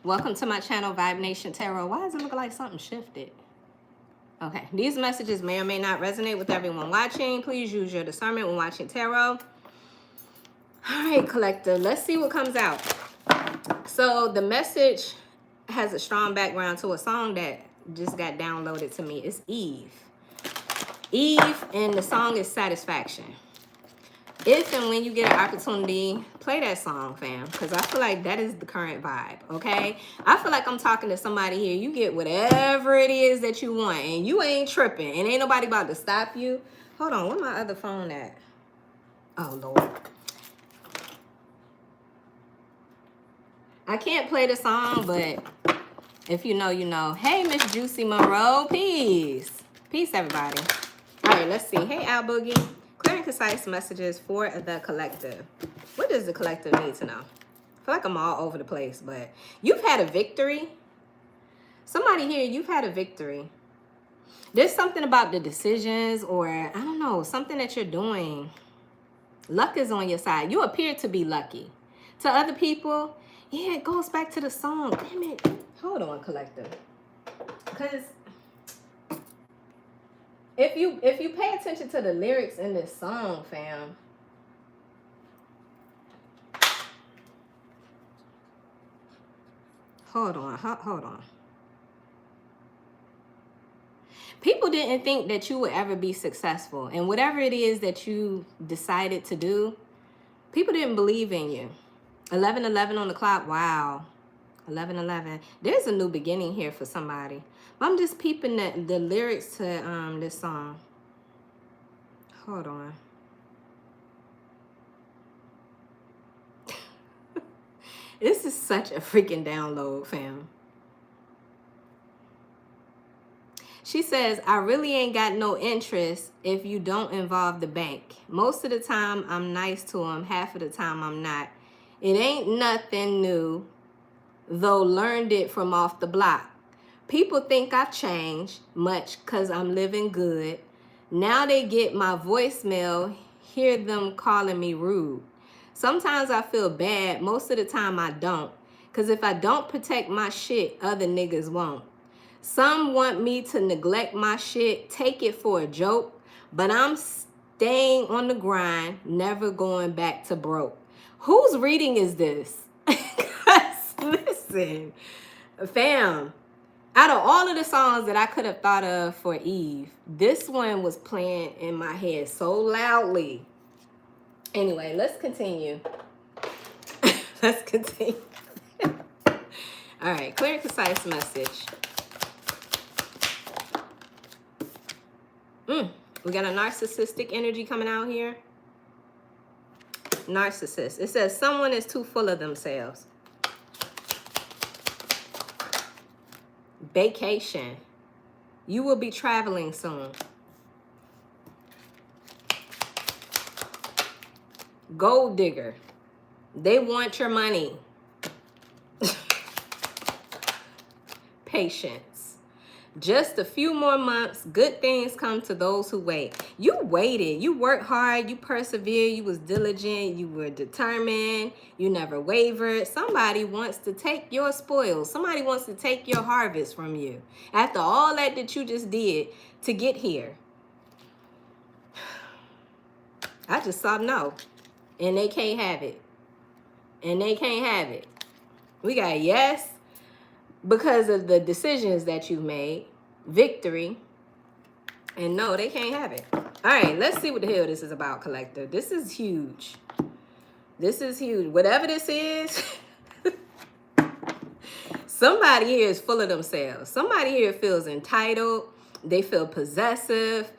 Welcome to my channel, Vibe Nation Tarot. Why does it look like something shifted? Okay, these messages may or may not resonate with everyone watching. Please use your discernment when watching tarot. All right, collective, let's see what comes out. So the message has a strong background to a song that just got downloaded to me. It's Eve. Eve, and the song is Satisfaction. If and when you get an opportunity, play that song, fam, because I feel like that is the current vibe, okay? I feel like I'm talking to somebody here. You get whatever it is that you want, and you ain't tripping, and ain't nobody about to stop you. Hold on, where my other phone at? Oh, Lord. I can't play the song, but if you know, you know. Hey, Miss Juicy Monroe, peace. Peace, everybody. All right, let's see. Hey, Al Boogie. Clear and concise messages for the collective. What does the collective need to know? I feel like I'm all over the place, but you've had a victory. Somebody here, you've had a victory. There's something about the decisions, or I don't know, something that you're doing. Luck is on your side. You appear to be lucky. To other people, yeah, it goes back to the song. Damn it. Hold on, collective. Because if you pay attention to the lyrics in this song, fam, hold on. People didn't think that you would ever be successful, and whatever it is that you decided to do, people didn't believe in you. 11:11 on the clock. Wow. 11:11. There's a new beginning here for somebody. I'm just peeping the lyrics to this song. Hold on. This is such a freaking download, fam. She says, I really ain't got no interest if you don't involve the bank. Most of the time, I'm nice to them. Half of the time, I'm not. It ain't nothing new, though learned it from off the block. People think I've changed much because I'm living good. Now they get my voicemail, hear them calling me rude. Sometimes I feel bad. Most of the time I don't. Because if I don't protect my shit, other niggas won't. Some want me to neglect my shit, take it for a joke. But I'm staying on the grind, never going back to broke. Whose reading is this? Listen, fam. Out of all of the songs that I could have thought of for Eve, this one was playing in my head so loudly. Anyway, let's continue. Let's continue. All right, clear and concise message. We got a narcissistic energy coming out here. Narcissist. It says someone is too full of themselves. Vacation. You will be traveling soon. Gold digger. They want your money. Patience. Just a few more months. Good things come to those who wait. You waited. You worked hard. You persevered. You was diligent. You were determined. You never wavered. Somebody wants to take your spoils. Somebody wants to take your harvest from you. After all that you just did to get here. I just saw no. And they can't have it. And they can't have it. We got yes because of the decisions that you've made. Victory. And no, they can't have it. All right, let's see what the hell this is about, collector. This is huge. This is huge. Whatever this is, somebody here is full of themselves. Somebody here feels entitled. They feel possessive.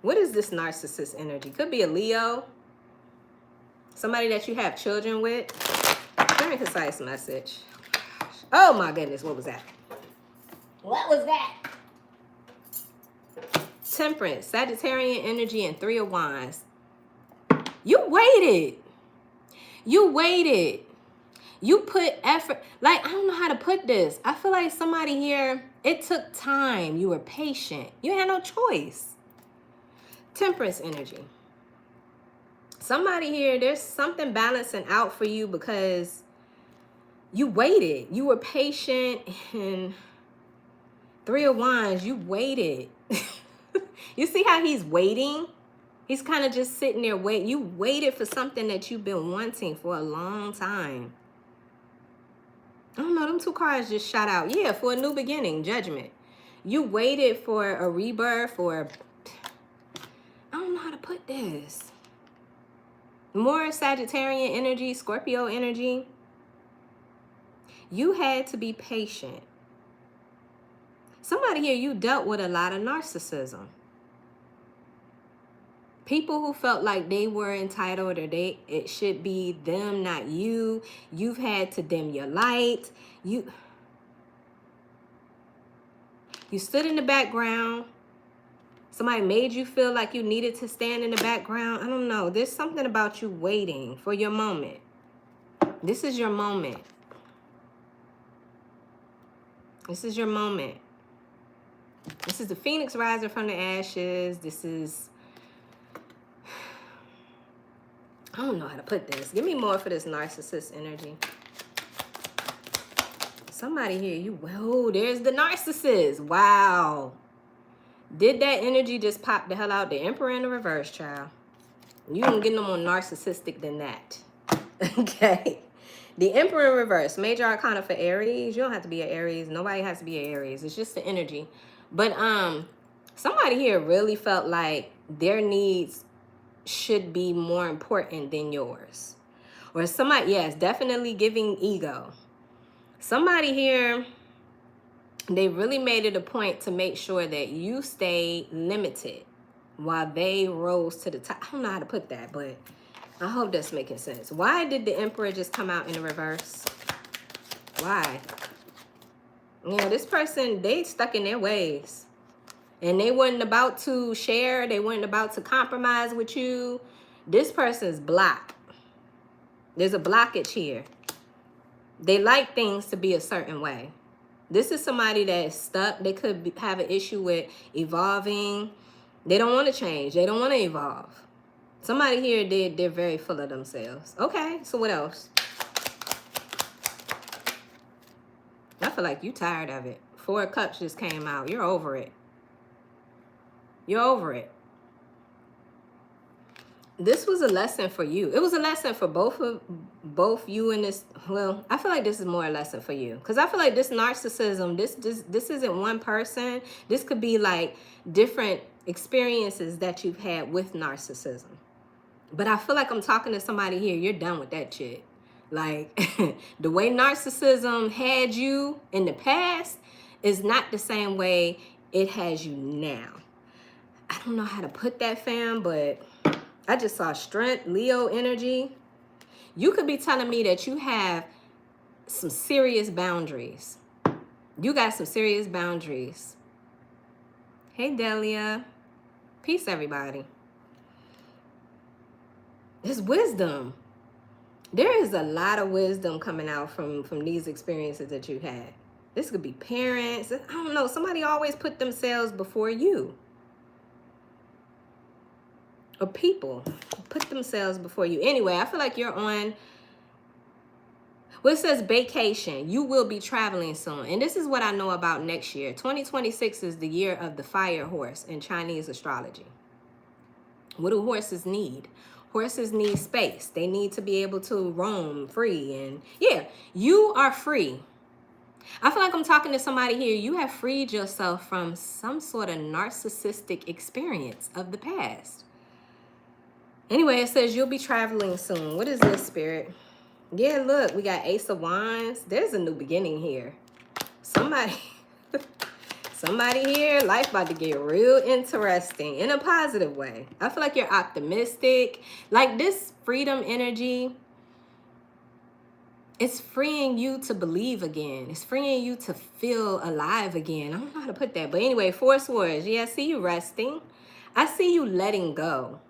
What is this narcissist energy? Could be a Leo. Somebody that you have children with. Very concise message. Oh my goodness, what was that? What was that? Temperance, Sagittarian energy, and 3 of Wands. You waited. You waited. You put effort. Like, I don't know how to put this. I feel like somebody here, it took time. You were patient. You had no choice. Temperance energy. Somebody here, there's something balancing out for you because You waited. You were patient. And Three of Wands, you waited. You see how he's waiting? He's kind of just sitting there waiting. You waited for something that you've been wanting for a long time. I don't know, them two cards just shot out. Yeah, for a new beginning, judgment. You waited for a rebirth, or I don't know how to put this. More Sagittarian energy, Scorpio energy. You had to be patient. Somebody here, you dealt with a lot of narcissism. People who felt like they were entitled, or it should be them, not you. You've had to dim your light. You stood in the background. Somebody made you feel like you needed to stand in the background. I don't know. There's something about you waiting for your moment. This is your moment. This is your moment. This is the Phoenix rising from the ashes. This is... I don't know how to put this. Give me more for this narcissist energy. Somebody here, you... Whoa, there's the narcissist. Wow. Did that energy just pop the hell out? The Emperor in the reverse, child. You don't get no more narcissistic than that. Okay. The Emperor in reverse. Major Arcana for Aries. You don't have to be an Aries. Nobody has to be an Aries. It's just the energy. But somebody here really felt like their needs should be more important than yours. Or somebody, yes, definitely giving ego. Somebody here, they really made it a point to make sure that you stay limited while they rose to the top. I don't know how to put that, but I hope that's making sense. Why did the Emperor just come out in the reverse? Why? You know, this person, they stuck in their ways. And they weren't about to share. They weren't about to compromise with you. This person's blocked. There's a blockage here. They like things to be a certain way. This is somebody that is stuck. They could have an issue with evolving. They don't want to change. They don't want to evolve. Somebody here, they're very full of themselves. Okay, so what else? I feel like you're tired of it. Four of Cups just came out. You're over it. You're over it. This was a lesson for you. It was a lesson for both you and this. Well, I feel like this is more a lesson for you, because I feel like this narcissism, this isn't one person. This could be like different experiences that you've had with narcissism. But I feel like I'm talking to somebody here. You're done with that shit. Like, the way narcissism had you in the past is not the same way it has you now. I don't know how to put that, fam, but I just saw strength, Leo energy. You could be telling me that you have some serious boundaries. You got some serious boundaries. Hey, Delia. Peace, everybody. There's wisdom. There is a lot of wisdom coming out from these experiences that you had. This could be parents. I don't know. Somebody always put themselves before you. Or people put themselves before you. Anyway, I feel like you're on... Well, it says vacation. You will be traveling soon. And this is what I know about next year. 2026 is the year of the fire horse in Chinese astrology. What do horses need? Horses need space. They need to be able to roam free. And yeah, you are free. I feel like I'm talking to somebody here. You have freed yourself from some sort of narcissistic experience of the past. Anyway, it says you'll be traveling soon. What is this, Spirit? Yeah, look, we got Ace of Wands. There's a new beginning here. Somebody here, life about to get real interesting in a positive way. I feel like you're optimistic. Like this freedom energy, it's freeing you to believe again. It's freeing you to feel alive again. I don't know how to put that. But anyway, Four Swords. Yeah, I see you resting. I see you letting go.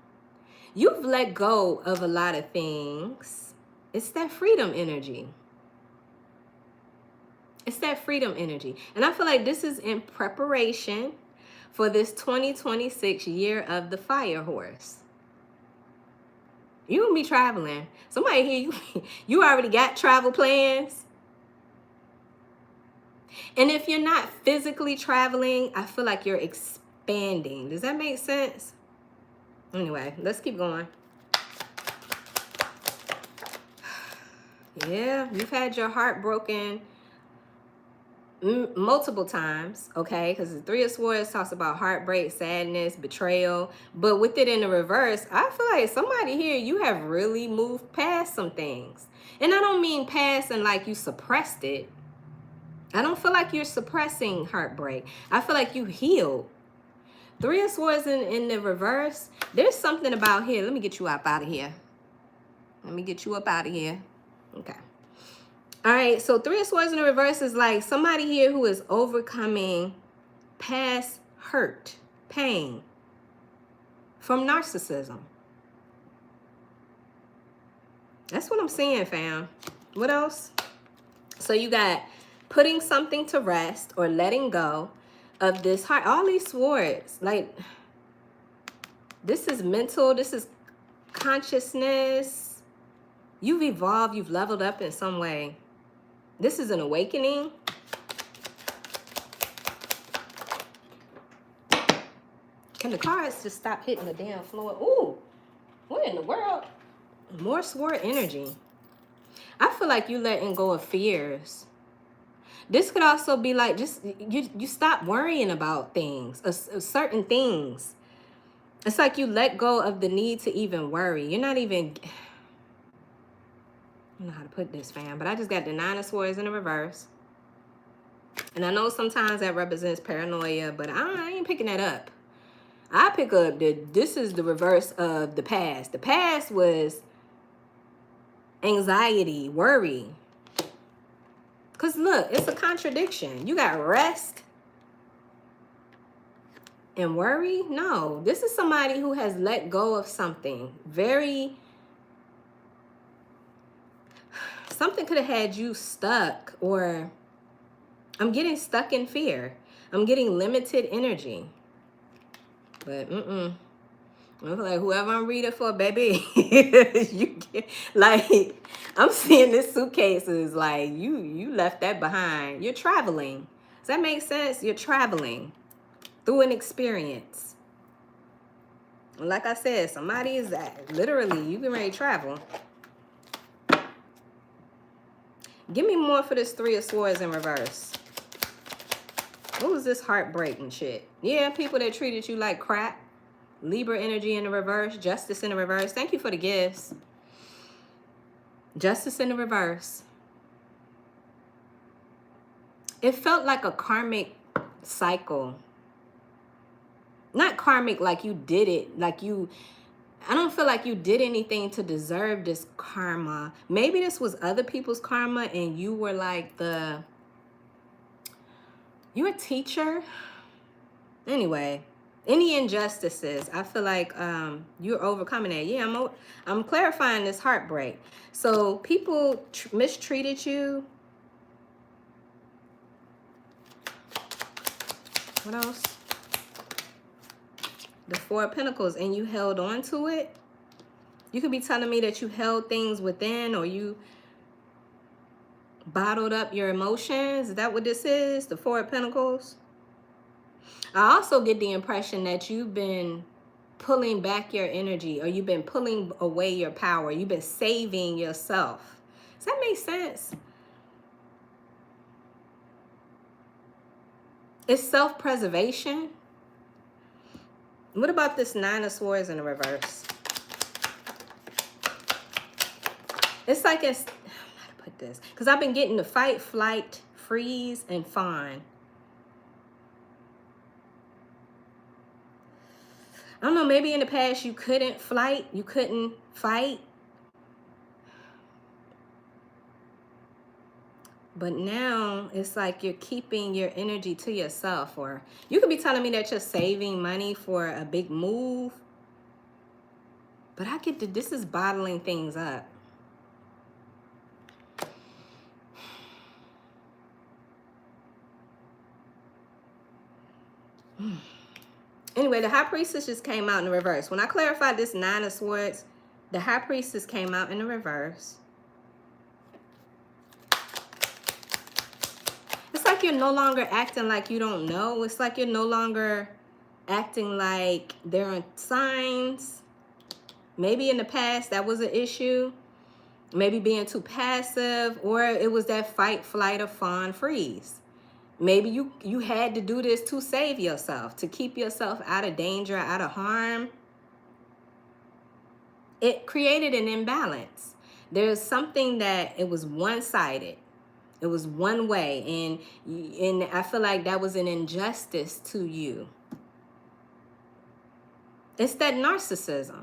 You've let go of a lot of things. It's that freedom energy. It's that freedom energy. And I feel like this is in preparation for this 2026 year of the fire horse. You're going to be traveling. Somebody here, you already got travel plans. And if you're not physically traveling, I feel like you're expanding. Does that make sense? Anyway, let's keep going. Yeah, you've had your heart broken multiple times, okay? Because the Three of Swords talks about heartbreak, sadness, betrayal. But with it in the reverse, I feel like somebody here, you have really moved past some things. And I don't mean past and like you suppressed it. I don't feel like you're suppressing heartbreak. I feel like you healed. Three of Swords in the reverse, there's something about here. Let me get you up out of here. Let me get you up out of here. Okay. All right, so Three of Swords in the reverse is like somebody here who is overcoming past hurt, pain from narcissism. That's what I'm seeing, fam. What else? So you got putting something to rest or letting go of this heart. All these swords, like this is mental, this is consciousness. You've evolved, you've leveled up in some way. This is an awakening. Can the cards just stop hitting the damn floor? Ooh, what in the world? More sword energy. I feel like you letting go of fears. This could also be like just you stop worrying about things, certain things. It's like you let go of the need to even worry. You're not even... I don't know how to put this, fam, but I just got the Nine of Swords in the reverse. And I know sometimes that represents paranoia, but I ain't picking that up. I pick up that this is the reverse of the past. The past was anxiety, worry. Because look, it's a contradiction. You got rest and worry. No, this is somebody who has let go of something very... Something could have had you stuck, or I'm getting stuck in fear. I'm getting limited energy. But I feel like whoever I'm reading for, baby, you get, like, I'm seeing this suitcase is like you left that behind. You're traveling. Does that make sense? You're traveling through an experience. Like I said, somebody is literally, you can ready to travel. Give me more for this Three of Swords in reverse. What was this heartbreaking shit? Yeah, people that treated you like crap. Libra energy in the reverse. Justice in the reverse. Thank you for the gifts. Justice in the reverse. It felt like a karmic cycle. Not karmic like you did it. Like you... I don't feel like you did anything to deserve this karma. Maybe this was other people's karma and you were like you're a teacher. Anyway, any injustices, I feel like you're overcoming that. Yeah, I'm clarifying this heartbreak. So people mistreated you. What else? The Four of Pentacles, and you held on to it. You could be telling me that you held things within, or you bottled up your emotions. Is that what this is? The Four of Pentacles. I also get the impression that you've been pulling back your energy, or you've been pulling away your power. You've been saving yourself. Does that make sense? It's self-preservation. What about this Nine of Swords in the reverse? It's like it's... How to put this? Because I've been getting the fight, flight, freeze, and fawn. I don't know, maybe in the past you couldn't flight, you couldn't fight. But now it's like you're keeping your energy to yourself. Or you could be telling me that you're saving money for a big move. But I get that this is bottling things up. Anyway, the High Priestess just came out in the reverse. When I clarified this Nine of Swords, the High Priestess came out in the reverse. like you're no longer acting like you don't know. It's like you're no longer acting like there are signs. Maybe in the past that was an issue. Maybe being too passive, or it was that fight, flight, or fawn, freeze. Maybe you had to do this to save yourself, to keep yourself out of danger, out of harm. It created an imbalance. There's something that it was one-sided. It was one way, and I feel like that was an injustice to you. It's that narcissism.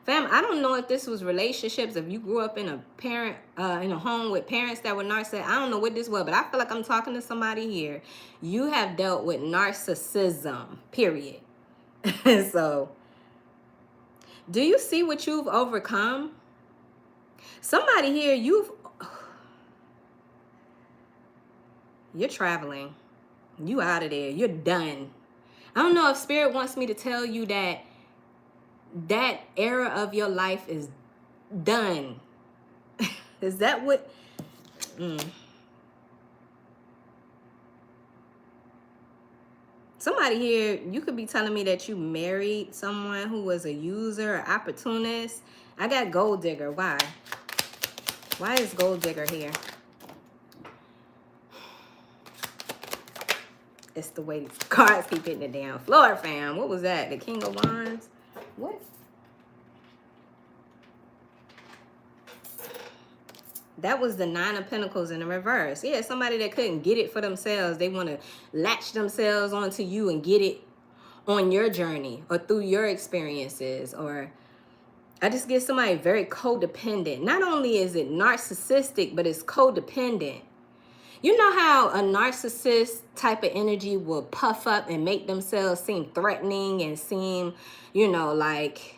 Fam, I don't know if this was relationships, if you grew up in a home with parents that were narcissistic. I don't know what this was, but I feel like I'm talking to somebody here. You have dealt with narcissism, period. So, do you see what you've overcome? Somebody here, you're traveling. You out of there. You're done. I don't know if Spirit wants me to tell you that that era of your life is done. Is that what? Somebody here, you could be telling me that you married someone who was a user, an opportunist. I got gold digger. Why? Why is gold digger here? It's the way these cards keep hitting the damn floor, fam. What was that? The King of Wands? What? That was the Nine of Pentacles in the reverse. Yeah, somebody that couldn't get it for themselves. They want to latch themselves onto you and get it on your journey or through your experiences. Or I just get somebody very codependent. Not only is it narcissistic, but it's codependent. You know how a narcissist type of energy will puff up and make themselves seem threatening and seem, you know, like...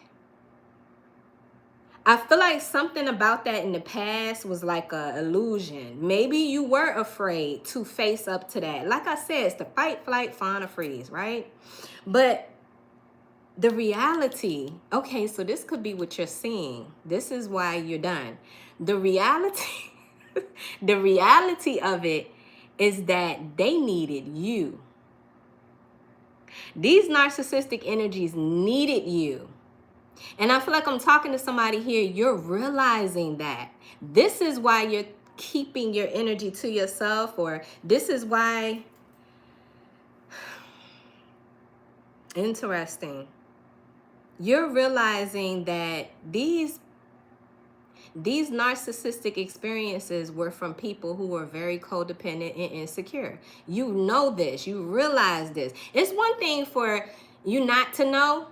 I feel like something about that in the past was like a illusion. Maybe you were afraid to face up to that. Like I said, it's the fight, flight, fawn, or freeze, right? But the reality, okay, so this could be what you're seeing. This is why you're done. The reality, the reality of it is that they needed you. These narcissistic energies needed you. And I feel like I'm talking to somebody here. You're realizing that. This is why you're keeping your energy to yourself, or this is why... Interesting. You're realizing that these narcissistic experiences were from people who were very codependent and insecure. You know this. You realize this. It's one thing for you not to know,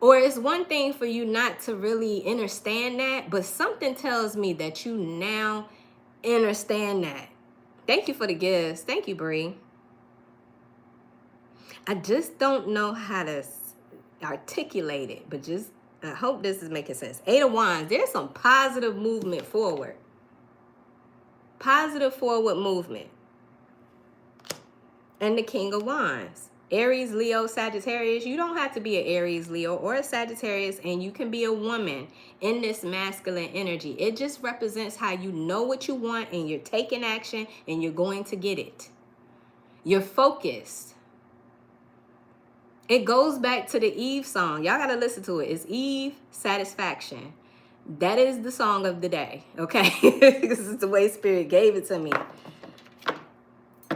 or it's one thing for you not to really understand that, but something tells me that you now understand that. Thank you for the gifts. Thank you, Bree. I just don't know how to articulate it, but just, I hope this is making sense. Eight of Wands, there's some positive movement forward. Positive forward movement. And the King of Wands. Aries, Leo, Sagittarius. You don't have to be an Aries, Leo, or a Sagittarius, and you can be a woman in this masculine energy. It just represents how you know what you want and you're taking action and you're going to get it. You're focused. It goes back to the Eve song. Y'all got to listen to it. It's Eve, Satisfaction. That is the song of the day, okay? This is the way Spirit gave it to me.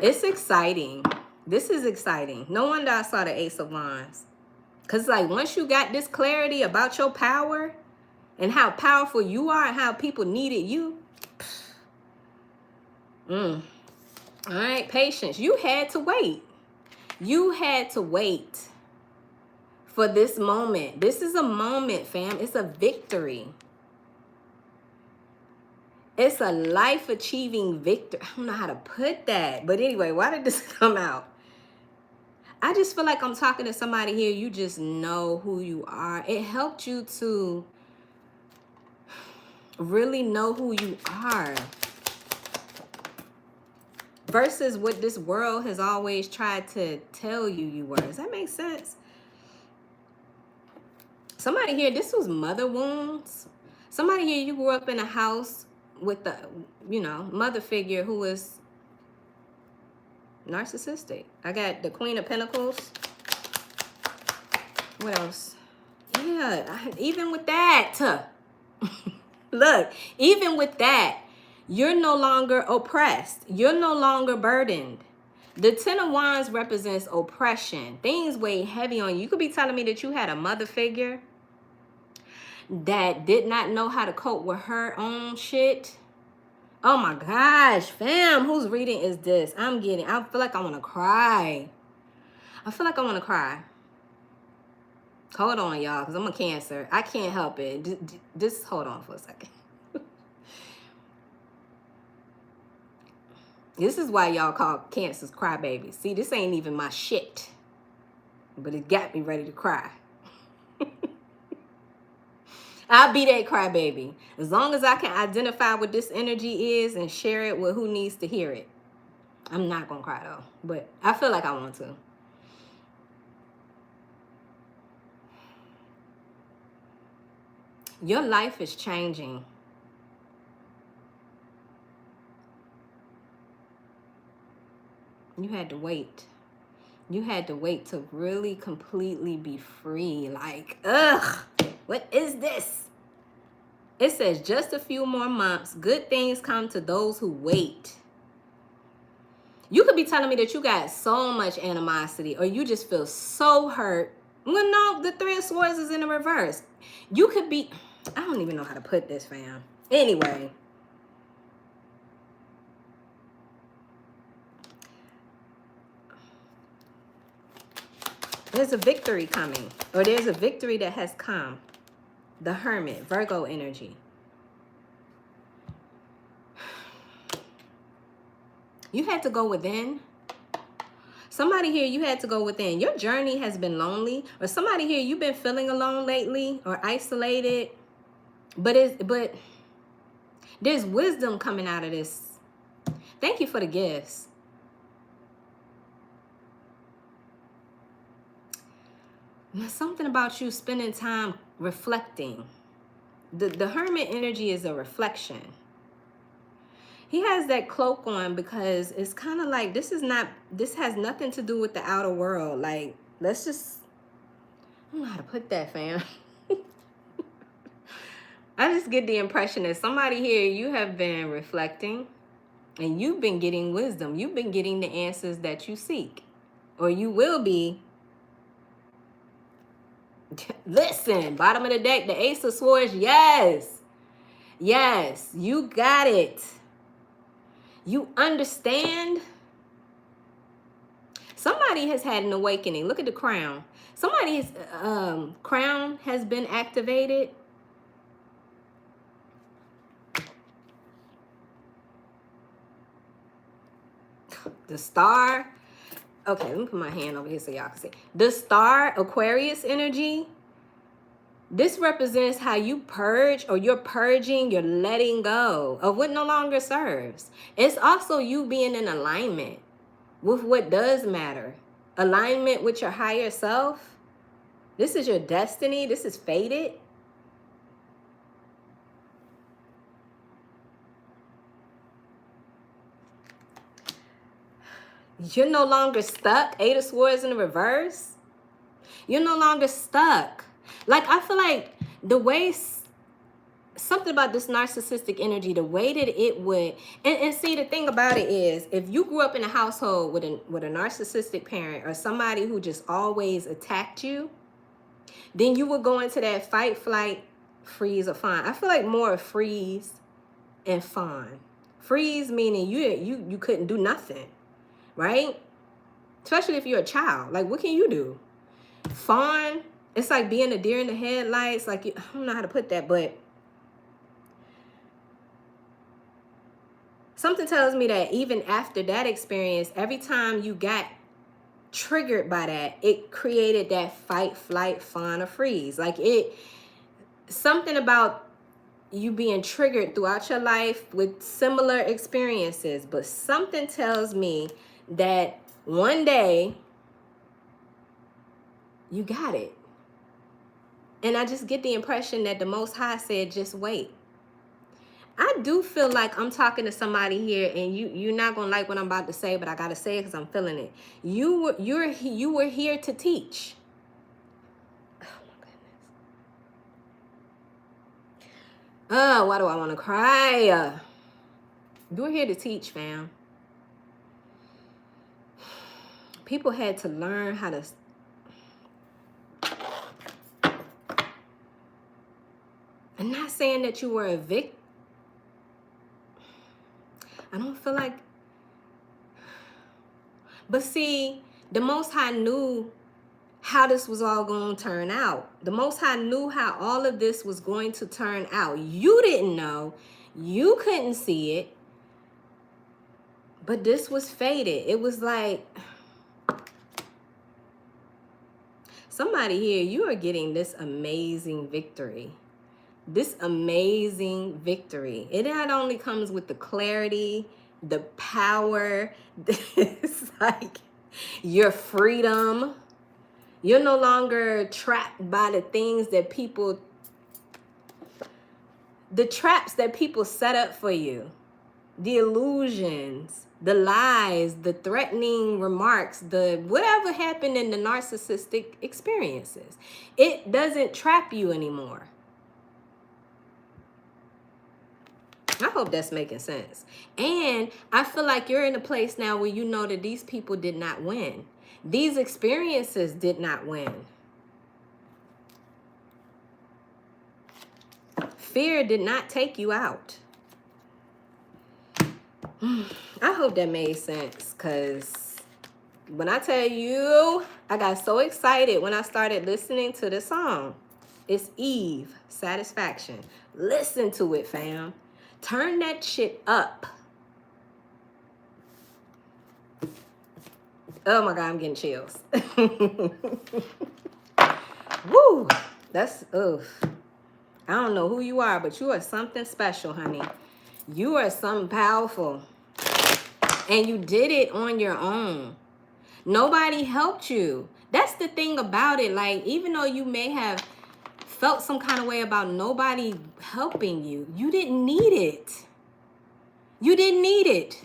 It's exciting. This is exciting. No wonder I saw the Ace of Wands. Because like once you got this clarity about your power and how powerful you are and how people needed you. All right, patience. You had to wait. You had to wait for this moment. This is a moment, fam. It's a victory. It's a life-achieving victory. I don't know how to put that. But anyway, why did this come out? I just feel like I'm talking to somebody here. You just know who you are. It helped you to really know who you are. Versus what this world has always tried to tell you you were. Does that make sense? Somebody here, this was mother wounds. Somebody here, you grew up in a house with the, you know, mother figure who was Narcissistic. I got the Queen of Pentacles. What else? Yeah, even with that, look, even with that, you're no longer oppressed. You're no longer burdened. The Ten of Wands represents oppression. Things weigh heavy on you. You could be telling me that you had a mother figure that did not know how to cope with her own shit. Oh my gosh, fam, whose reading is this? I feel like I want to cry. I feel like I want to cry. Hold on, y'all, because I'm a Cancer. I can't help it. Just hold on for a second. This is why y'all call Cancers crybabies. See, this ain't even my shit. But it got me ready to cry. I'll be that crybaby. As long as I can identify what this energy is and share it with who needs to hear it. I'm not going to cry, though. But I feel like I want to. Your life is changing. You had to wait. You had to wait to really completely be free. Like, ugh, what is this? It says just a few more months. Good things come to those who wait. You could be telling me that you got so much animosity or you just feel so hurt. Well, no, the Three of Swords is in the reverse. You could be, I don't even know how to put this, fam. Anyway. There's a victory coming, or there's a victory that has come. The Hermit, Virgo energy. You had to go within. Somebody here, you had to go within. Your journey has been lonely, or somebody here, you've been feeling alone lately or isolated. But there's wisdom coming out of this. Thank you for the gifts. There's something about you spending time reflecting. The Hermit energy is a reflection. He has that cloak on because it's kind of like this has nothing to do with the outer world. Like, let's just, I don't know how to put that, fam. I just get the impression that somebody here, you have been reflecting and you've been getting wisdom. You've been getting the answers that you seek, or you will be. Listen, bottom of the deck, the Ace of Swords. Yes. Yes, you got it. You understand. Somebody has had an awakening. Look at the crown. Somebody's crown has been activated. The Star. Okay, let me put my hand over here so y'all can see. The Star, Aquarius energy. This represents how you purge, or you're purging, you're letting go of what no longer serves. It's also you being in alignment with what does matter. Alignment with your higher self. This is your destiny. This is fated. You're no longer stuck. Eight of Swords in the reverse. You're no longer stuck. Like, I feel like the way, something about this narcissistic energy, the way that it would, and see, the thing about it is, if you grew up in a household with a narcissistic parent or somebody who just always attacked you, then you would go into that fight, flight, freeze, or fawn. I feel like more of freeze and fawn. Freeze meaning you couldn't do nothing, right? Especially if you're a child. Like, what can you do? Fawn, it's like being a deer in the headlights. Like, I don't know how to put that, but something tells me that even after that experience, every time you got triggered by that, it created that fight, flight, fawn, or freeze. Like, something about you being triggered throughout your life with similar experiences, but something tells me that one day you got it. And I just get the impression that the Most High said, just wait. I do feel like I'm talking to somebody here, and you're not gonna like what I'm about to say, but I gotta say it because I'm feeling it. You were here to teach. Oh my goodness. Why do I want to cry? You were here to teach, fam. People had to learn how to. I'm not saying that you were a victim. I don't feel like. But see, the Most High knew how this was all going to turn out. The Most High knew how all of this was going to turn out. You didn't know. You couldn't see it. But this was fated. It was like, somebody here, you are getting this amazing victory. This amazing victory. It not only comes with the clarity, the power, it's like your freedom. You're no longer trapped by the things that people, the traps that people set up for you, the illusions, the lies, the threatening remarks, the whatever happened in the narcissistic experiences. It doesn't trap you anymore. I hope that's making sense. And I feel like you're in a place now where you know that these people did not win. These experiences did not win. Fear did not take you out. I hope that made sense, because when I tell you, I got so excited when I started listening to the song. It's Eve, Satisfaction. Listen to it, fam. Turn that shit up. Oh my God, I'm getting chills. Woo! That's, oof. I don't know who you are, but you are something special, honey. You are something powerful. And you did it on your own. Nobody helped you. That's the thing about it. Like, even though you may have felt some kind of way about nobody helping you, you didn't need it. You didn't need it.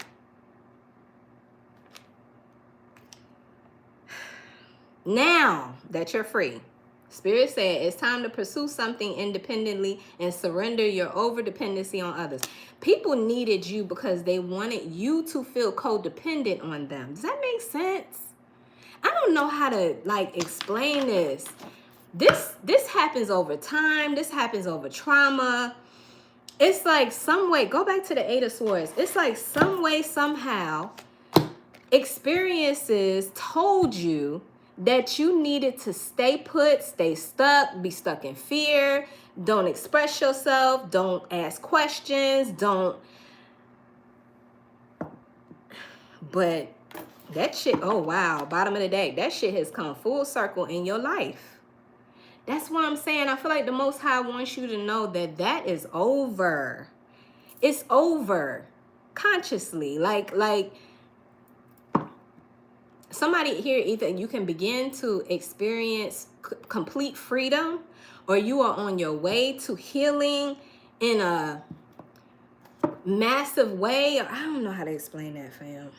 Now that you're free, Spirit said it's time to pursue something independently and surrender your over-dependency on others. People needed you because they wanted you to feel codependent on them. Does that make sense? I don't know how to like explain this. This happens over time. This happens over trauma. It's like some way, go back to the Eight of Swords. It's like some way, somehow, experiences told you that you needed to stay put, stay stuck, be stuck in fear, don't express yourself, don't ask questions, don't. But that shit, oh wow, bottom of the deck, that shit has come full circle in your life. That's what I'm saying. I feel like the Most High wants you to know that that is over. It's over. Consciously. Like somebody here, either you can begin to experience complete freedom, or you are on your way to healing in a massive way. I don't know how to explain that, fam.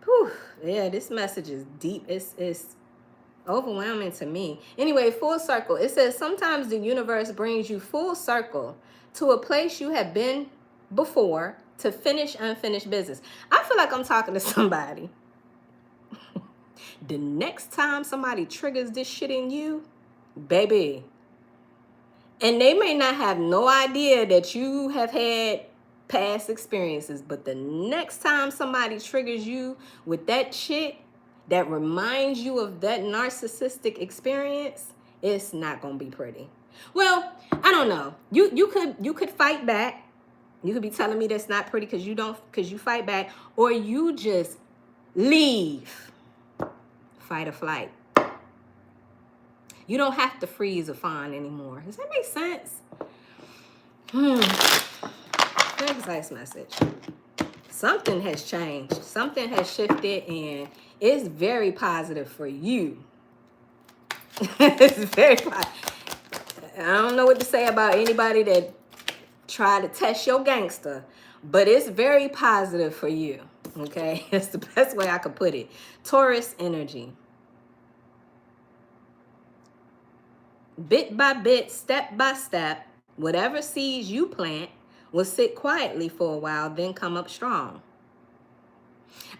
Whew. Yeah, this message is deep. It's overwhelming to me. Anyway, full circle. It says sometimes the universe brings you full circle to a place you have been before to finish unfinished business. I feel like I'm talking to somebody. The next time somebody triggers this shit in you, baby, and they may not have no idea that you have had past experiences, but the next time somebody triggers you with that shit that reminds you of that narcissistic experience, it's not gonna be pretty. Well, I don't know. You could fight back. You could be telling me that's not pretty because you fight back, or you just leave. Fight or flight. You don't have to freeze or fawn anymore. Does that make sense? Very precise message. Something has changed. Something has shifted, and it's very positive for you. It's very positive. I don't know what to say about anybody that try to test your gangster, but it's very positive for you. Okay, that's the best way I could put it. Taurus energy. Bit by bit, step by step, whatever seeds you plant will sit quietly for a while, then come up strong.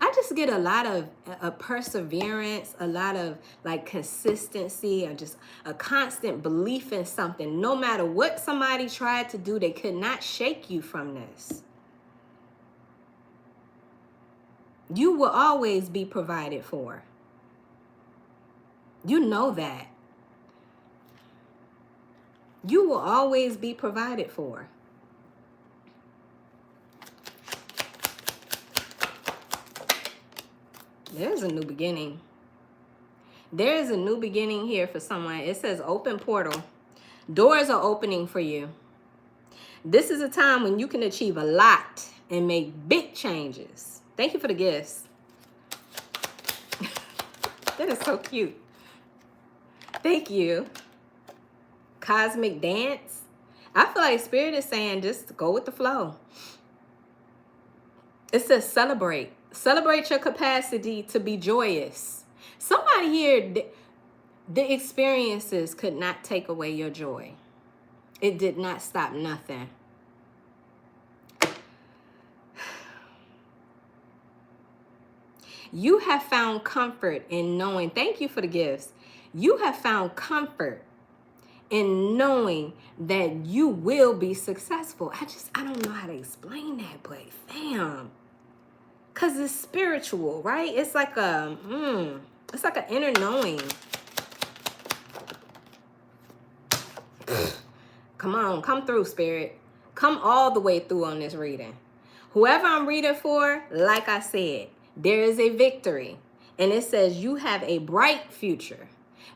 I just get a lot of perseverance, a lot of like consistency, or just a constant belief in something. No matter what somebody tried to do, they could not shake you from this. You will always be provided for. You know that. You will always be provided for. There's a new beginning. There is a new beginning here for someone. It says open portal. Doors are opening for you. This is a time when you can achieve a lot and make big changes. Thank you for the gifts. That is so cute. Thank you. Cosmic dance. I feel like Spirit is saying just go with the flow. It says celebrate. Celebrate your capacity to be joyous. Somebody here, the experiences could not take away your joy. It did not stop nothing. You have found comfort in knowing, thank you for the gifts. You have found comfort in knowing that you will be successful. I don't know how to explain that, but fam. Because it's spiritual, right? It's like it's like an inner knowing. Come on, come through, Spirit. Come all the way through on this reading. Whoever I'm reading for, like I said, there is a victory. And it says you have a bright future.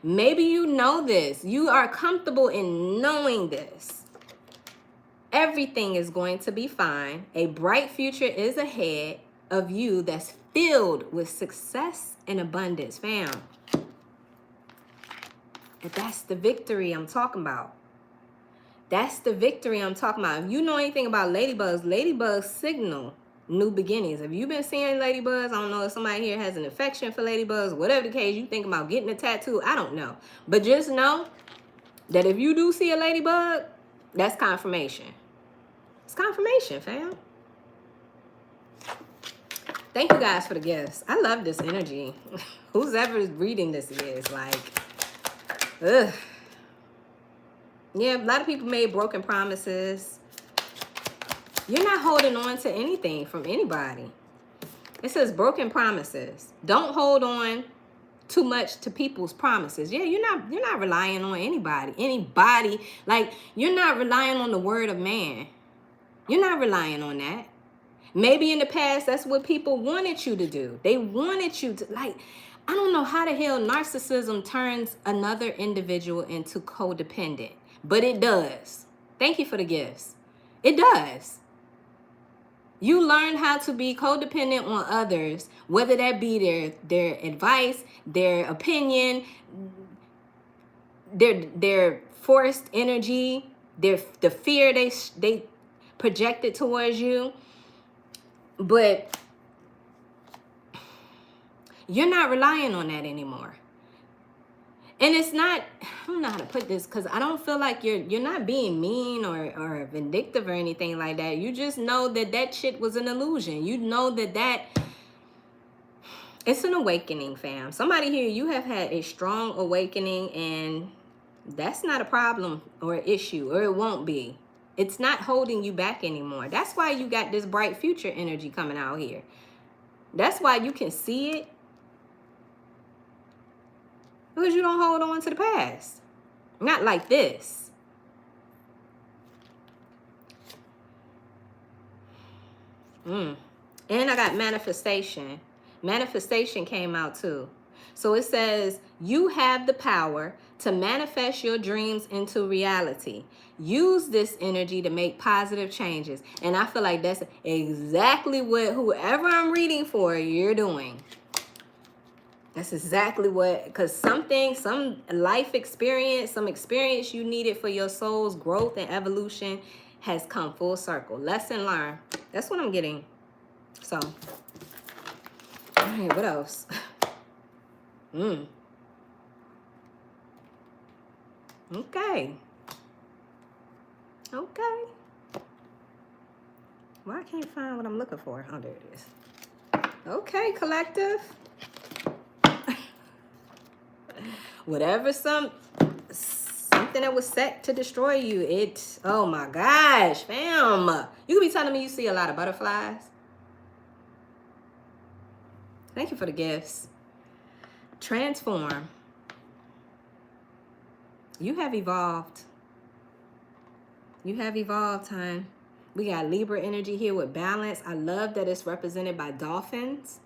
Maybe you know this. You are comfortable in knowing this. Everything is going to be fine. A bright future is ahead of you that's filled with success and abundance, fam. And that's the victory I'm talking about. That's the victory I'm talking about. If you know anything about ladybugs, ladybugs signal new beginnings. If you've been seeing ladybugs, I don't know if somebody here has an affection for ladybugs, whatever the case, you think about getting a tattoo, I don't know. But just know that if you do see a ladybug, that's confirmation. It's confirmation, fam. Thank you guys for the gifts. I love this energy. Who's ever reading this is like, ugh. Yeah, a lot of people made broken promises. You're not holding on to anything from anybody. It says broken promises. Don't hold on too much to people's promises. Yeah, you're not relying on anybody. Like, you're not relying on the word of man. You're not relying on that. Maybe in the past, that's what people wanted you to do. They wanted you to, like, I don't know how the hell narcissism turns another individual into codependent, but it does. Thank you for the gifts. It does. You learn how to be codependent on others, whether that be their advice, their opinion, their forced energy, the fear they projected towards you. But you're not relying on that anymore. And it's not, I don't know how to put this, because I don't feel like you're not being mean or vindictive or anything like that. You just know that shit was an illusion. You know that it's an awakening, fam. Somebody here, you have had a strong awakening, and that's not a problem or an issue, or it won't be. It's not holding you back anymore. That's why you got this bright future energy coming out here. That's why you can see it. Because you don't hold on to the past. Not like this. And I got manifestation. Manifestation came out too. So it says, you have the power to manifest your dreams into reality. Use this energy to make positive changes. And I feel like that's exactly what whoever I'm reading for, you're doing. That's exactly what, because something, some life experience, some experience you needed for your soul's growth and evolution has come full circle. Lesson learned. That's what I'm getting. So, all right, what else? Okay. Okay. Well, I can't find what I'm looking for. Oh, there it is. Okay, collective. Whatever something that was set to destroy you, oh my gosh, fam. You could be telling me you see a lot of butterflies. Thank you for the gifts. Transform. You have evolved. You have evolved, hon. We got Libra energy here with balance. I love that it's represented by dolphins,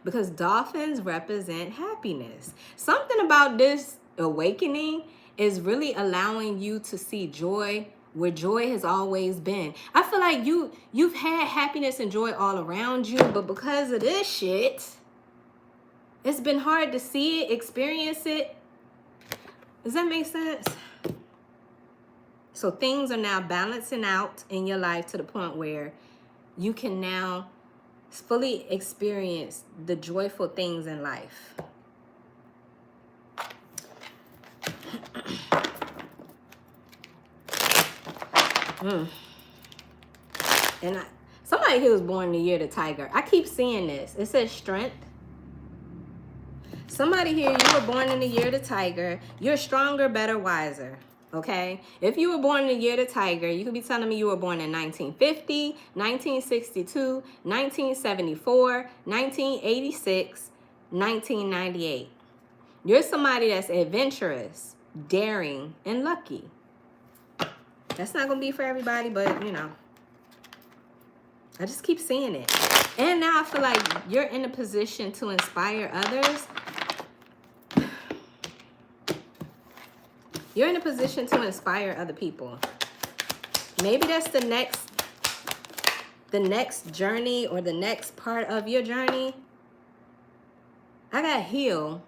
because dolphins represent happiness. Something about this awakening is really allowing you to see joy where joy has always been. I feel like you've had happiness and joy all around you, but because of this shit, it's been hard to see it, experience it. Does that make sense? So things are now balancing out in your life to the point where you can now fully experience the joyful things in life. And somebody here was born in the year of the tiger. I keep seeing this. It says strength. Somebody here, you were born in the year of the tiger. You're stronger, better, wiser. Okay? If you were born in the year of the tiger, you could be telling me you were born in 1950, 1962, 1974, 1986, 1998. You're somebody that's adventurous, daring, and lucky. That's not going to be for everybody, but, you know, I just keep seeing it. And now I feel like you're in a position to inspire others. You're in a position to inspire other people. Maybe that's the next journey or the next part of your journey. I got heal.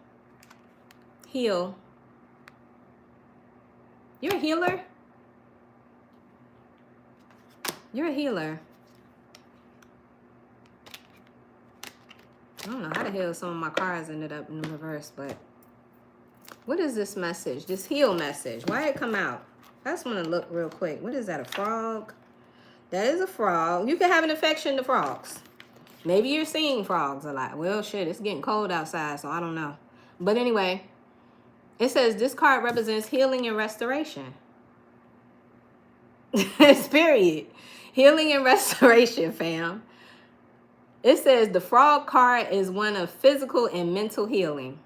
Heal. You're a healer. You're a healer. I don't know how the hell some of my cards ended up in the reverse, but what is this message? This heal message. Why did it come out? I just want to look real quick. What is that, a frog? That is a frog. You can have an affection to frogs. Maybe you're seeing frogs a lot. Well, shit, it's getting cold outside, so I don't know. But anyway, it says this card represents healing and restoration. It's period. Healing and restoration, fam. It says the frog card is one of physical and mental healing.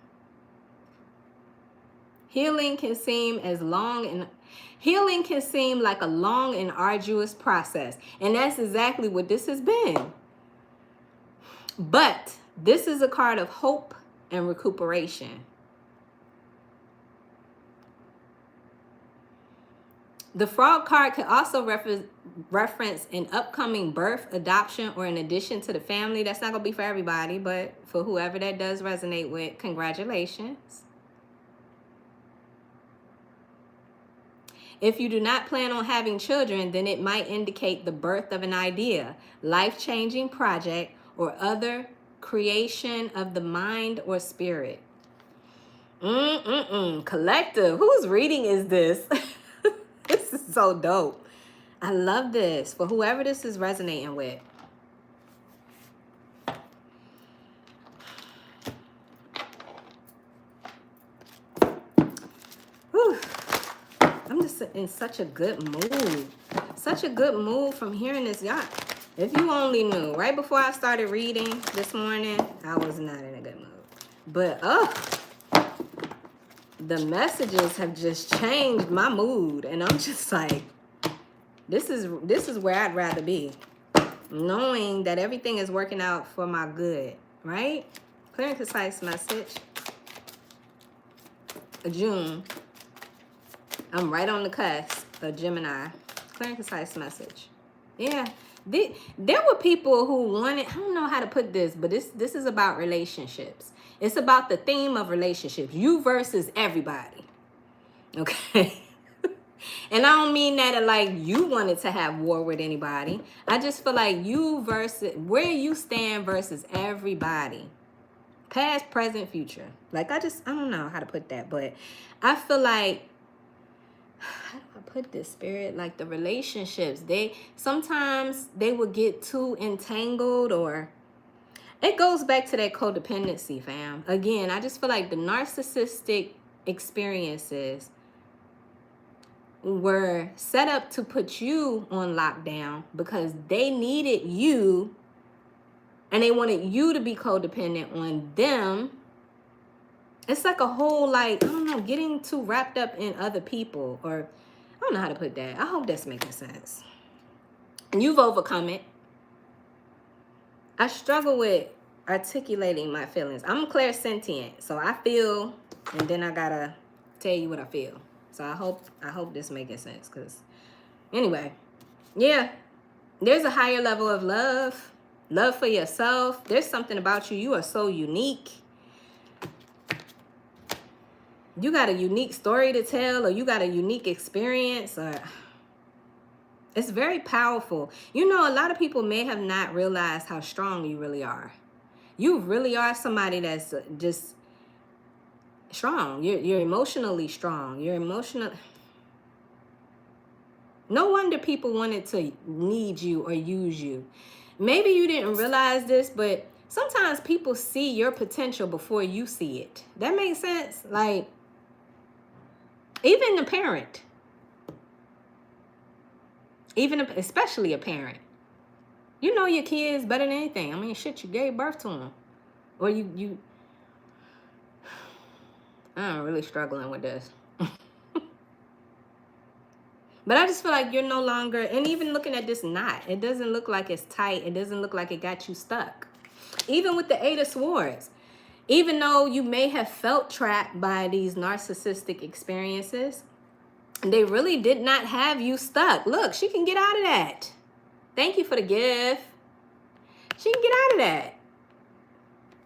Healing can seem like a long and arduous process. And that's exactly what this has been. But this is a card of hope and recuperation. The frog card could also reference an upcoming birth, adoption, or an addition to the family. That's not going to be for everybody, but for whoever that does resonate with, congratulations. If you do not plan on having children, then it might indicate the birth of an idea, life-changing project, or other creation of the mind or spirit. Collective. Whose reading is this? This is so dope. I love this. For whoever this is resonating with. Whew. I'm just in such a good mood. Such a good mood from hearing this. Y'all, if you only knew, right before I started reading this morning, I was not in a good mood. But, the messages have just changed my mood. And I'm just like, this is where I'd rather be. Knowing that everything is working out for my good, right? Clear and concise message. June. I'm right on the cusp of Gemini. Clear and concise message. Yeah. There were people who wanted, I don't know how to put this, but this is about relationships. It's about the theme of relationships. You versus everybody. Okay? And I don't mean that like you wanted to have war with anybody. I just feel like you versus where you stand versus everybody. Past, present, future. Like I don't know how to put that, but I feel like, how do I put this, Spirit? Like the relationships, sometimes they will get too entangled, or it goes back to that codependency, fam. Again, I just feel like the narcissistic experiences were set up to put you on lockdown because they needed you and they wanted you to be codependent on them. It's like a whole, like, I don't know, getting too wrapped up in other people, or I don't know how to put that. I hope that's making sense. And you've overcome it. I struggle with articulating my feelings. I'm clairsentient, so I feel, and then I gotta tell you what I feel. So I hope this making sense. Cause anyway, yeah, there's a higher level of love for yourself. There's something about you. You are so unique. You got a unique story to tell, or you got a unique experience, or it's very powerful. You know, a lot of people may have not realized how strong you really are. You really are somebody that's just strong. You're emotionally strong. You're emotional. No wonder people wanted to need you or use you. Maybe you didn't realize this, but sometimes people see your potential before you see it. That makes sense? Like, even a parent, especially a parent, you know your kids better than anything. I mean, shit, you gave birth to them. Or I'm really struggling with this. But I just feel like you're no longer, and even looking at this knot, it doesn't look like it's tight. It doesn't look like it got you stuck. Even with the Eight of Swords, even though you may have felt trapped by these narcissistic experiences, they really did not have you stuck. Look, she can get out of that. Thank you for the gift. She can get out of that.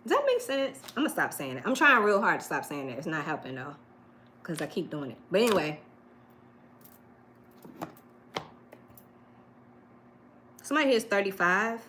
Does that make sense? I'm going to stop saying it. I'm trying real hard to stop saying it. It's not helping, though, because I keep doing it. But anyway. Somebody here is 35.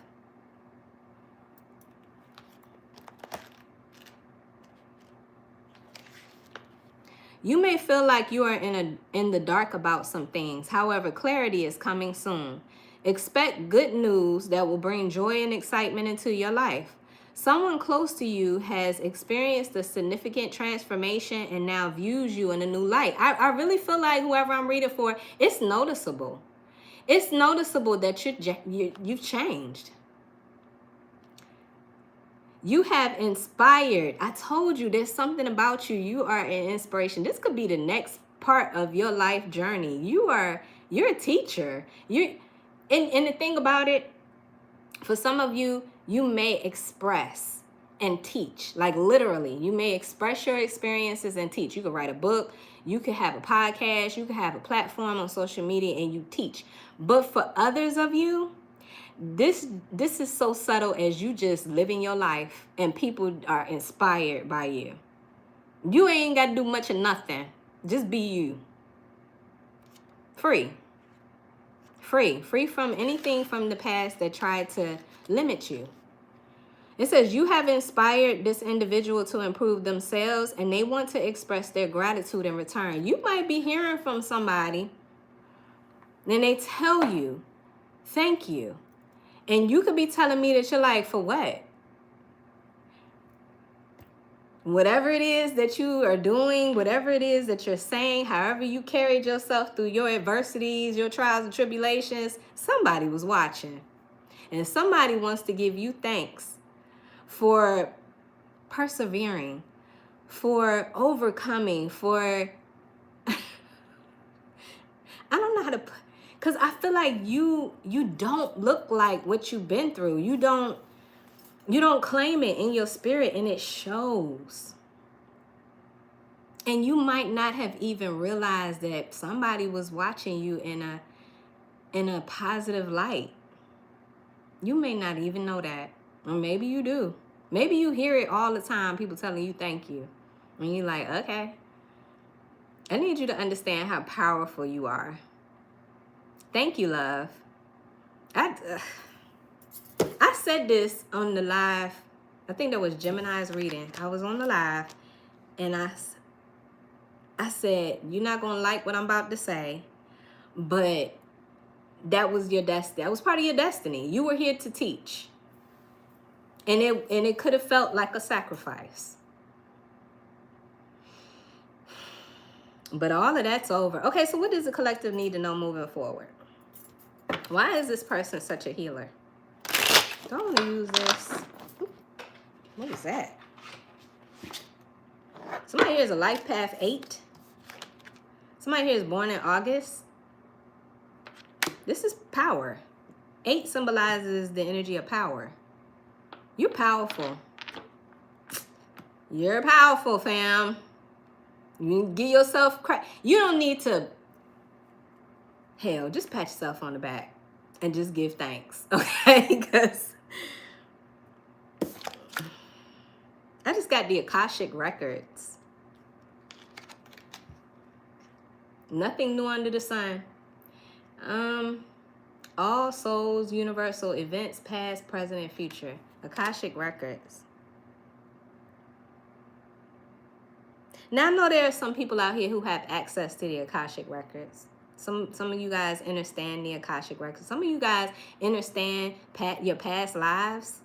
You may feel like you are in the dark about some things. However, clarity is coming soon. Expect good news that will bring joy and excitement into your life. Someone close to you has experienced a significant transformation and now views you in a new light. I really feel like whoever I'm reading for, it's noticeable. It's noticeable that you've changed. You have inspired. I told you there's something about you. You are an inspiration. This could be the next part of your life journey. You're a teacher. And the thing about it, for some of you, you may express and teach. Like literally, you may express your experiences and teach. You could write a book. You could have a podcast. You could have a platform on social media and you teach. But for others of you, this is so subtle as you just living your life and people are inspired by you. You ain't got to do much of nothing. Just be you. Free from anything from the past that tried to limit you. It says you have inspired this individual to improve themselves and they want to express their gratitude in return. You might be hearing from somebody and they tell you, thank you. And you could be telling me that you're like, for what? Whatever it is that you are doing, whatever it is that you're saying, however you carried yourself through your adversities, your trials and tribulations, somebody was watching. And somebody wants to give you thanks for persevering, for overcoming, for... I don't know how to... Because I feel like you don't look like what you've been through. You don't claim it in your spirit, and it shows. And you might not have even realized that somebody was watching you in a positive light. You may not even know that. Or maybe you do. Maybe you hear it all the time, people telling you thank you. And you're like, okay. I need you to understand how powerful you are. Thank you, love. I said this on the live. I think that was Gemini's reading. I was on the live, and I said, you're not going to like what I'm about to say, but that was your destiny. That was part of your destiny. You were here to teach. And it could have felt like a sacrifice. But all of that's over. Okay, so what does the collective need to know moving forward? Why is this person such a healer? Do I want to use this? What is that? Somebody here is a life path 8. Somebody here is born in August. This is power. 8 symbolizes the energy of power. You're powerful. You're powerful, fam. You give yourself credit. You don't need to, hell, just pat yourself on the back and just give thanks, okay? Because I just got the Akashic records. Nothing new under the sun. All souls, universal events, past, present, and future. Akashic records. Now I know there are some people out here who have access to the Akashic records. Some of you guys understand the Akashic records. Some of you guys understand your past lives.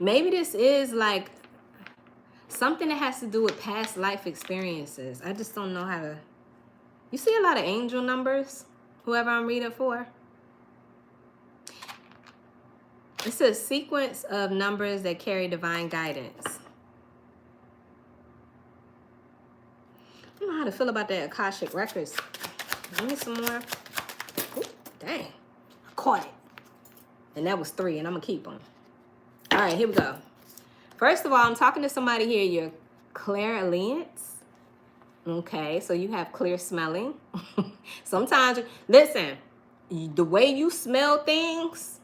Maybe this is like something that has to do with past life experiences. I just don't know how to. You see a lot of angel numbers, whoever I'm reading for. It's a sequence of numbers that carry divine guidance. I don't know how to feel about that Akashic records. Give me some more. Ooh, dang. I caught it. And that was 3, and I'm going to keep them. All right, here we go. First of all, I'm talking to somebody here. You're clairaudience. Okay, so you have clear smelling. Sometimes, listen, the way you smell things,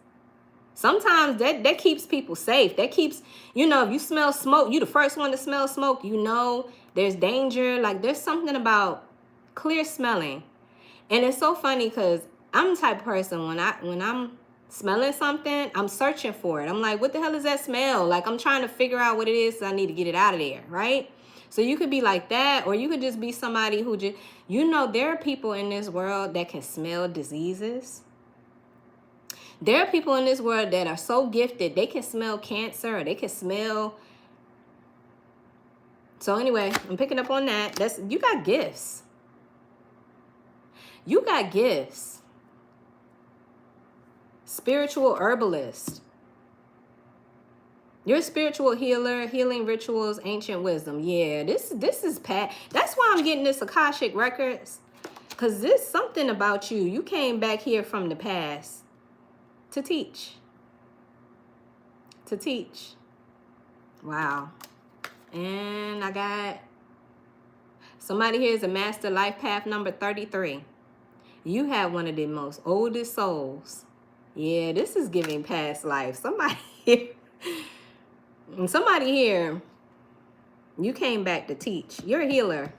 sometimes that keeps people safe. That keeps, you know, if you smell smoke, you the first one to smell smoke, you know there's danger. Like, there's something about clear smelling. And it's so funny because I'm the type of person, when I'm smelling something, I'm searching for it. I'm like, what the hell is that smell? Like, I'm trying to figure out what it is, so I need to get it out of there, right? So you could be like that, or you could just be somebody who just, you know, there are people in this world that can smell diseases. There are people in this world that are so gifted, they can smell cancer, or they can smell. So anyway, I'm picking up on that. You got gifts. You got gifts. Spiritual herbalist. You're a spiritual healer, healing rituals, ancient wisdom. Yeah, this is that's why I'm getting this Akashic records. Because there's something about you. You came back here from the past to teach. To teach. Wow. And I got somebody here is a master life path number 33. You have one of the most oldest souls. Yeah, this is giving past life. Somebody here, you came back to teach. You're a healer.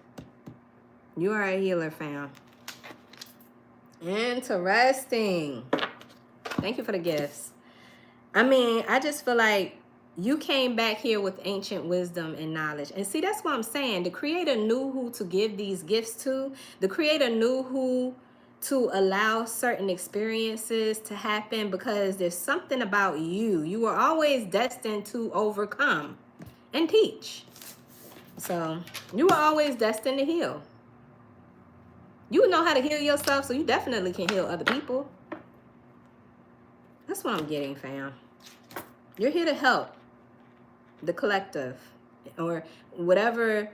You are a healer, fam. Interesting. Thank you for the gifts. I mean, I just feel like you came back here with ancient wisdom and knowledge. And see, that's what I'm saying. The Creator knew who to give these gifts to. The Creator knew who to allow certain experiences to happen, because there's something about you. You were always destined to overcome and teach. So you were always destined to heal. You know how to heal yourself, so you definitely can heal other people. That's what I'm getting, fam. You're here to help the collective, or whatever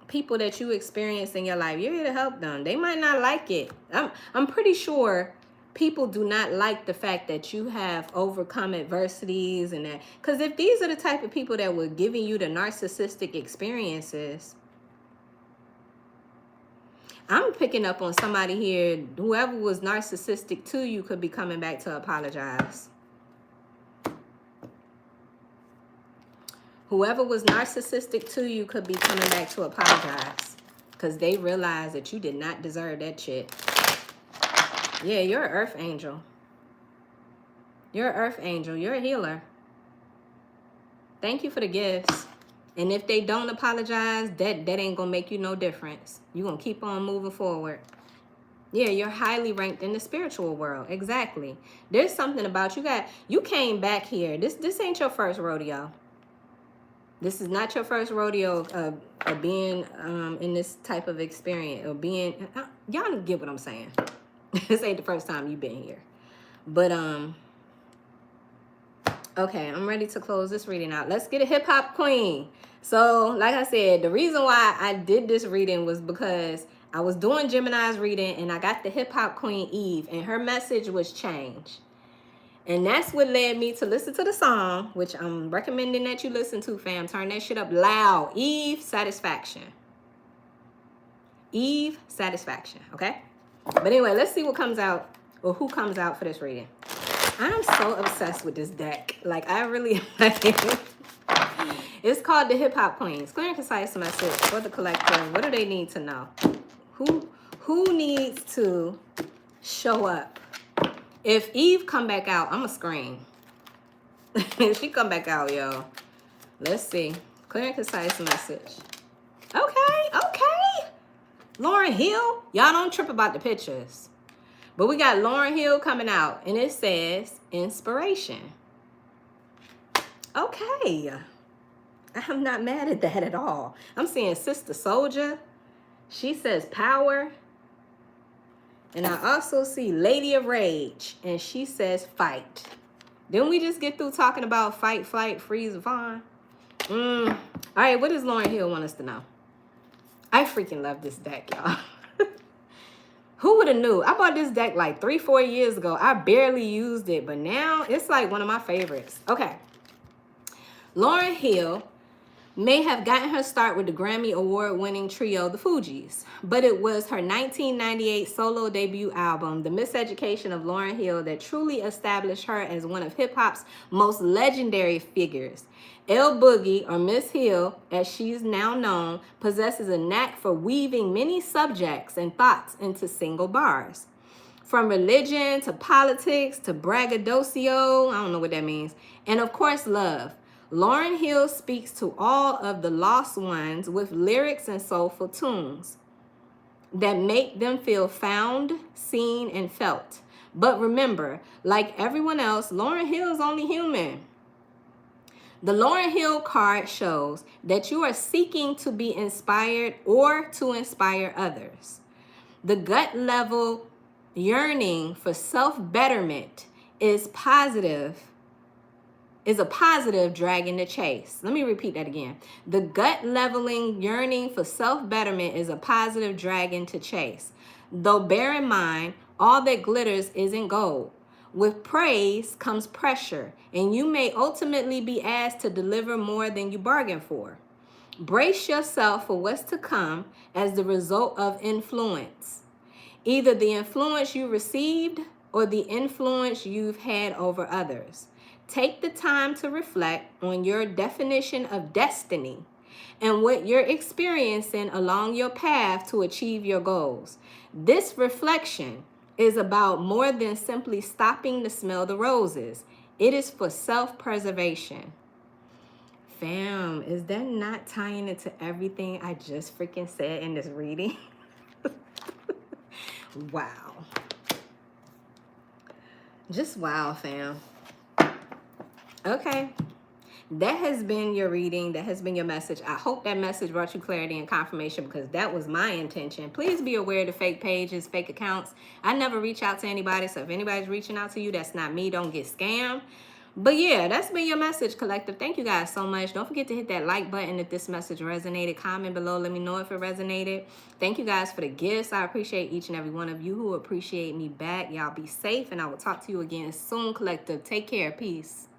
people that you experience in your life. You're here to help them. They might not like it. I'm pretty sure people do not like the fact that you have overcome adversities and that. Because if these are the type of people that were giving you the narcissistic experiences, I'm picking up on somebody here. Whoever was narcissistic to you could be coming back to apologize. Whoever was narcissistic to you could be coming back to apologize because they realized that you did not deserve that shit. Yeah, you're an earth angel. You're an earth angel. You're a healer. Thank you for the gifts. And if they don't apologize, that ain't going to make you no difference. You're going to keep on moving forward. Yeah, you're highly ranked in the spiritual world. Exactly. There's something about you came back here. This ain't your first rodeo. This is not your first rodeo of being in this type of experience or being, y'all get what I'm saying. This ain't the first time you've been here. But, okay, I'm ready to close this reading out. Let's get a hip hop queen. So, like I said, the reason why I did this reading was because I was doing Gemini's reading and I got the hip hop queen Eve, and her message was change. And that's what led me to listen to the song, which I'm recommending that you listen to, fam. Turn that shit up loud. Eve, Satisfaction. Eve, Satisfaction, okay? But anyway, let's see what comes out, or who comes out for this reading. I'm so obsessed with this deck. Like, I really like it. It's called the Hip Hop Queens. Clear and concise message for the collective. What do they need to know? Who needs to show up? If Eve come back out, I'm going to scream. If she come back out, yo. Let's see. Clear and concise message. Okay. Lauryn Hill. Y'all don't trip about the pictures. But we got Lauryn Hill coming out, and it says inspiration. Okay. I'm not mad at that at all. I'm seeing Sister Soldier. She says power. And I also see Lady of Rage, and she says fight. Didn't we just get through talking about fight, flight, freeze, fawn? All right, what does Lauryn Hill want us to know? I freaking love this deck, y'all. Who would have knew? I bought this deck like 3-4 years ago. I barely used it, but now it's like one of my favorites. Okay. Lauryn Hill may have gotten her start with the Grammy Award-winning trio, The Fugees, but it was her 1998 solo debut album, The Miseducation of Lauryn Hill, that truly established her as one of hip-hop's most legendary figures. Elle Boogie, or Miss Hill, as she's now known, possesses a knack for weaving many subjects and thoughts into single bars. From religion to politics to braggadocio, I don't know what that means, and of course love. Lauryn Hill speaks to all of the lost ones with lyrics and soulful tunes that make them feel found, seen, and felt. But remember, like everyone else, Lauryn Hill is only human. The Lauryn Hill card shows that you are seeking to be inspired or to inspire others. The gut level yearning for self-betterment is a positive dragging the chase. Let me repeat that again. The gut leveling yearning for self-betterment is a positive dragon to chase. Though bear in mind, all that glitters isn't gold. With praise comes pressure, and you may ultimately be asked to deliver more than you bargained for. Brace yourself for what's to come as the result of influence. Either the influence you received or the influence you've had over others. Take the time to reflect on your definition of destiny and what you're experiencing along your path to achieve your goals. This reflection is about more than simply stopping to smell the roses. It is for self-preservation. Fam, is that not tying into everything I just freaking said in this reading? Wow. Just wow, fam. Okay. That has been your reading. That has been your message. I hope that message brought you clarity and confirmation, because that was my intention. Please be aware of the fake pages, fake accounts. I never reach out to anybody, so if anybody's reaching out to you, that's not me. Don't get scammed. But yeah, that's been your message, collective. Thank you guys so much. Don't forget to hit that like button if this message resonated. Comment below. Let me know if it resonated. Thank you guys for the gifts. I appreciate each and every one of you who appreciate me back. Y'all be safe, and I will talk to you again soon, collective. Take care. Peace.